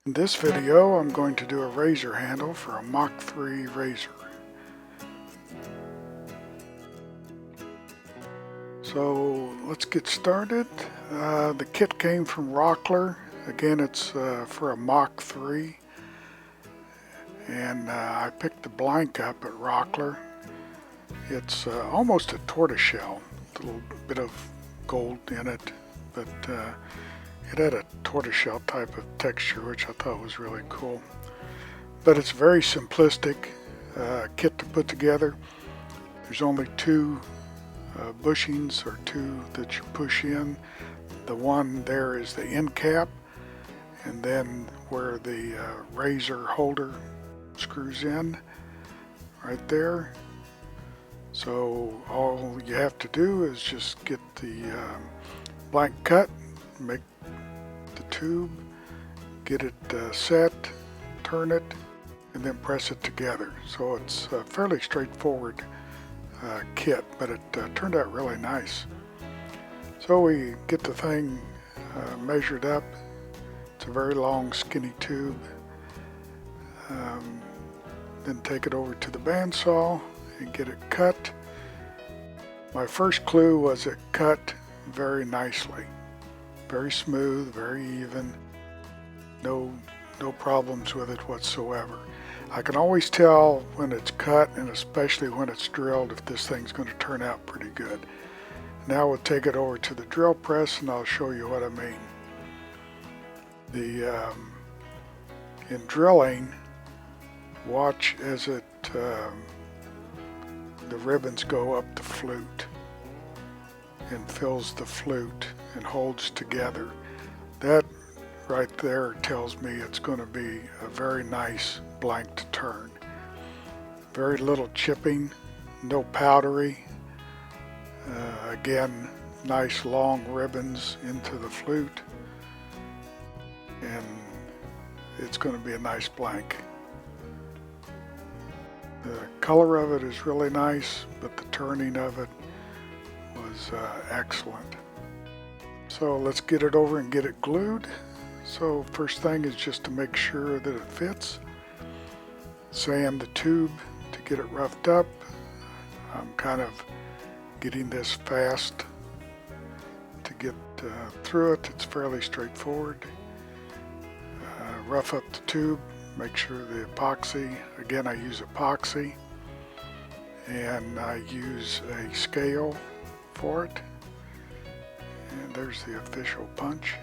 In this video, I'm going to do a razor handle for a Mach 3 razor. So let's get started. The kit came from Rockler. Again, it's for a Mach 3. And I picked the blank up at Rockler. It's almost a tortoiseshell, a little bit of gold in it, but it had a tortoiseshell type of texture, which I thought was really cool. But it's very simplistic kit to put together. There's only two bushings, or two that you push in. The one there is the end cap, and then where the razor holder screws in, right there. So all you have to do is just get the blank cut, make the tube, get it set, turn it, and then press it together. So it's a fairly straightforward kit, but it turned out really nice. So we get the thing measured up. It's a very long, skinny tube. Then take it over to the bandsaw and get it cut. My first clue was it cut very nicely. Very smooth, very even. No problems with it whatsoever. I can always tell when it's cut, and especially when it's drilled, if this thing's going to turn out pretty good. Now we'll take it over to the drill press and I'll show you what I mean. In drilling, watch as the ribbons go up the flute and fills the flute and holds together. That right there tells me it's going to be a very nice blank to turn. Very little chipping, no powdery. Again, nice long ribbons into the flute, and it's going to be a nice blank. The color of it is really nice, but the turning of it was excellent. So let's get it over and get it glued. So first thing is just to make sure that it fits. Sand the tube to get it roughed up. I'm kind of getting this fast to get through it. It's fairly straightforward. Rough up the tube. Make sure the epoxy, again I use epoxy, and I use a scale for it. And there's the official punch.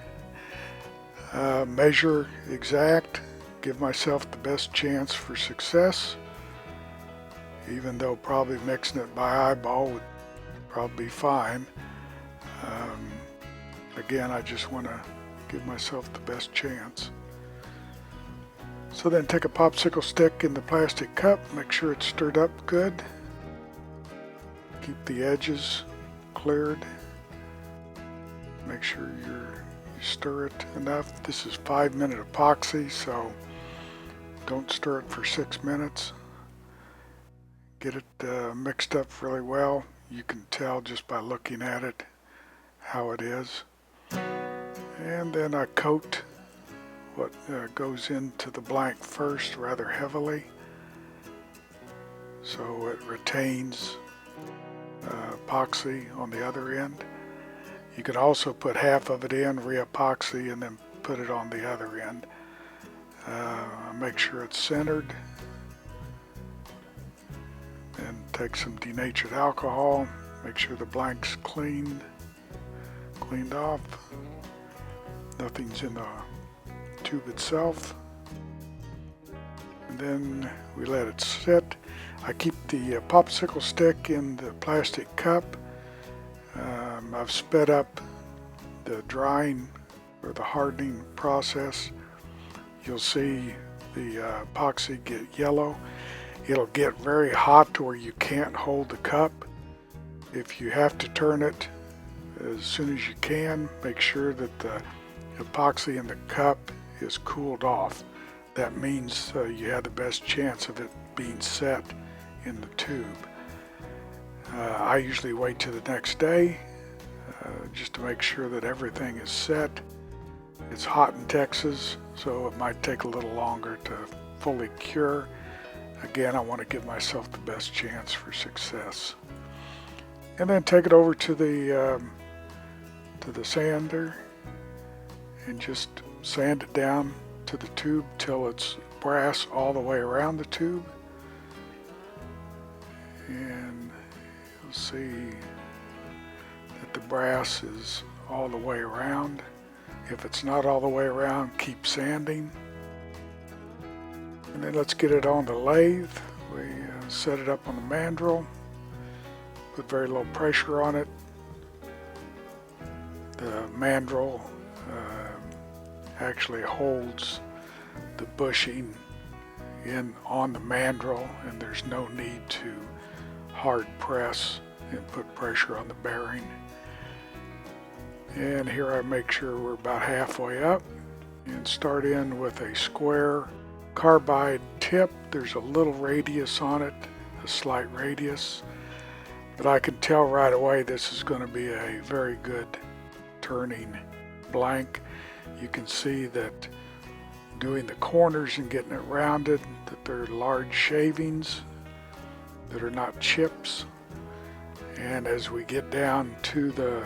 Measure exact, give myself the best chance for success, even though probably mixing it by eyeball would probably be fine. Again, I just want to give myself the best chance. So then take a popsicle stick in the plastic cup, make sure it's stirred up good. Keep the edges cleared. Make sure you stir it enough. This is 5-minute epoxy, so don't stir it for 6 minutes. Get it mixed up really well. You can tell just by looking at it how it is. And then I coat what goes into the blank first rather heavily, so it retains epoxy on the other end. You can also put half of it in, re-epoxy, and then put it on the other end. Make sure it's centered, and take some denatured alcohol. Make sure the blank's cleaned off. Nothing's in the tube itself. And then we let it sit. I keep the popsicle stick in the plastic cup. I've sped up the drying or the hardening process. You'll see the epoxy get yellow. It'll get very hot to where you can't hold the cup. If you have to turn it as soon as you can, make sure that the epoxy in the cup is cooled off. That means you have the best chance of it being set in the tube. I usually wait till the next day just to make sure that everything is set It's hot in Texas, so it might take a little longer to fully cure. Again, I want to give myself the best chance for success. And then take it over to the sander and just sand it down to the tube till it's brass all the way around the tube. And you'll see that the brass is all the way around. If it's not all the way around, keep sanding. And then let's get it on the lathe. We set it up on the mandrel, put very low pressure on it. The mandrel actually holds the bushing in on the mandrel, and there's no need to hard press and put pressure on the bearing. And here I make sure we're about halfway up and start in with a square carbide tip. There's a little radius on it, a slight radius, but I can tell right away this is going to be a very good turning blank. You can see that doing the corners and getting it rounded, that they're large shavings that are not chips. And as we get down to the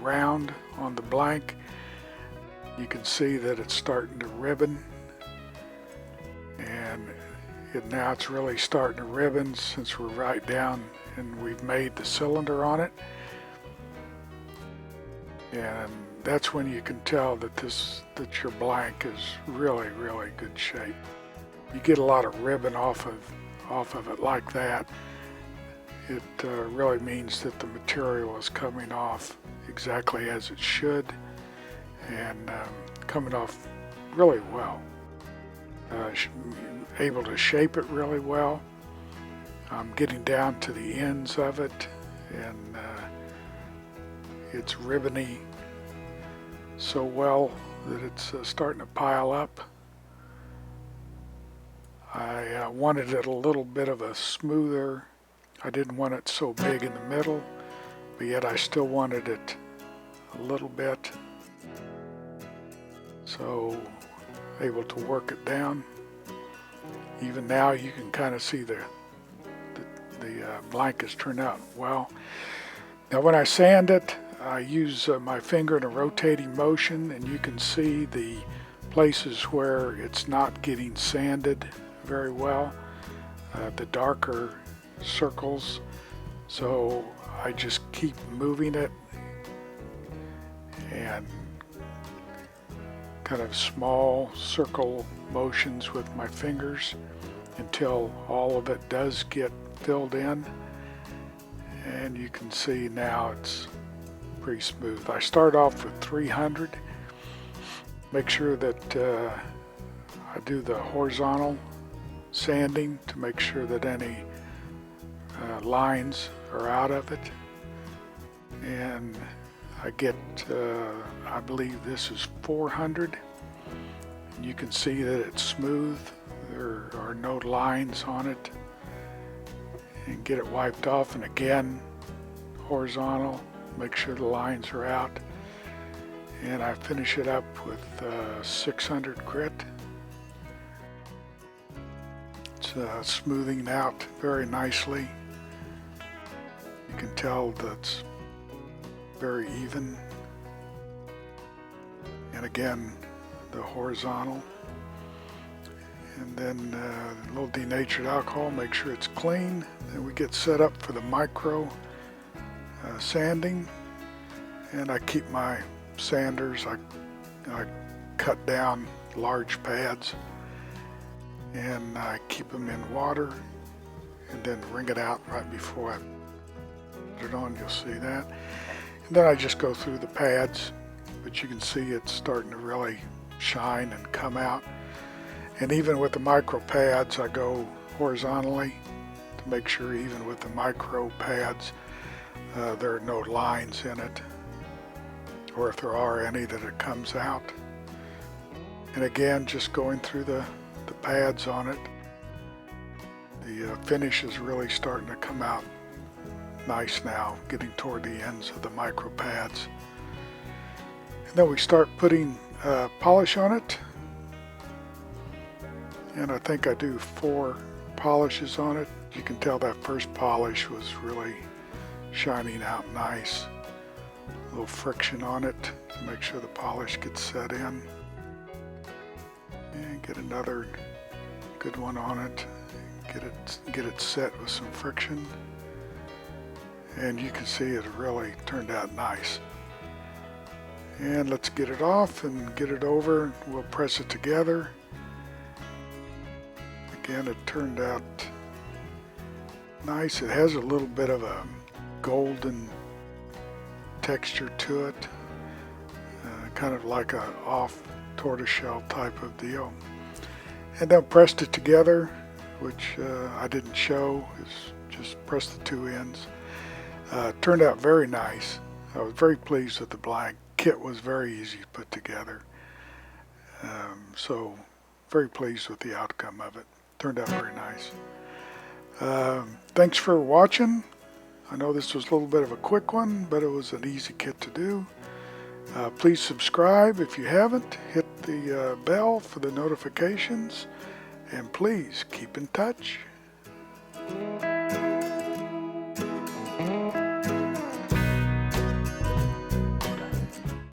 round on the blank, you can see that it's starting to ribbon, and now it's really starting to ribbon since we're right down and we've made the cylinder on it. And that's when you can tell that your blank is really good shape. You get a lot of ribbon off of it like that. It really means that the material is coming off exactly as it should, and coming off really well. Able to shape it really well. I'm getting down to the ends of it, and it's ribbony so well that it's starting to pile up. I wanted it a little bit of a smoother. I didn't want it so big in the middle, but yet I still wanted it a little bit. So able to work it down. Even now you can kind of see the blank has turned out well. Now when I sand it, I use my finger in a rotating motion, and you can see the places where it's not getting sanded very well, the darker circles. So I just keep moving it and kind of small circle motions with my fingers until all of it does get filled in. And you can see now it's pretty smooth. I start off with 300. Make sure that I do the horizontal sanding to make sure that any lines are out of it. And I get, I believe this is 400. And you can see that it's smooth. There are no lines on it. And get it wiped off, and again, horizontal, make sure the lines are out. And I finish it up with 600 grit. It's smoothing out very nicely. You can tell that's very even. And again, the horizontal. And then a little denatured alcohol, make sure it's clean. Then we get set up for the micro sanding. And I keep my sanders, I cut down large pads, and I keep them in water and then wring it out right before I put it on. You'll see that. And then I just go through the pads, but you can see it's starting to really shine and come out. And even with the micro pads, I go horizontally to make sure even with the micro pads there are no lines in it, or if there are any, that it comes out. And again, just going through the pads on it. The finish is really starting to come out nice now, getting toward the ends of the micro pads. And then we start putting polish on it. And I think I do 4 polishes on it. You can tell that first polish was really shining out nice. A little friction on it to make sure the polish gets set in. And get another good one on it. Get it set with some friction. And you can see it really turned out nice. And let's get it off and get it over. We'll press it together. Again, it turned out nice. It has a little bit of a golden texture to it, kind of like a off tortoiseshell type of deal. And then pressed it together, which I didn't show. It's just pressed the 2 ends. Turned out very nice. I was very pleased with the black. Kit was very easy to put together. So very pleased with the outcome of it. Turned out very nice. Thanks for watching. I know this was a little bit of a quick one, but it was an easy kit to do. Please subscribe if you haven't. Hit the bell for the notifications. And please keep in touch.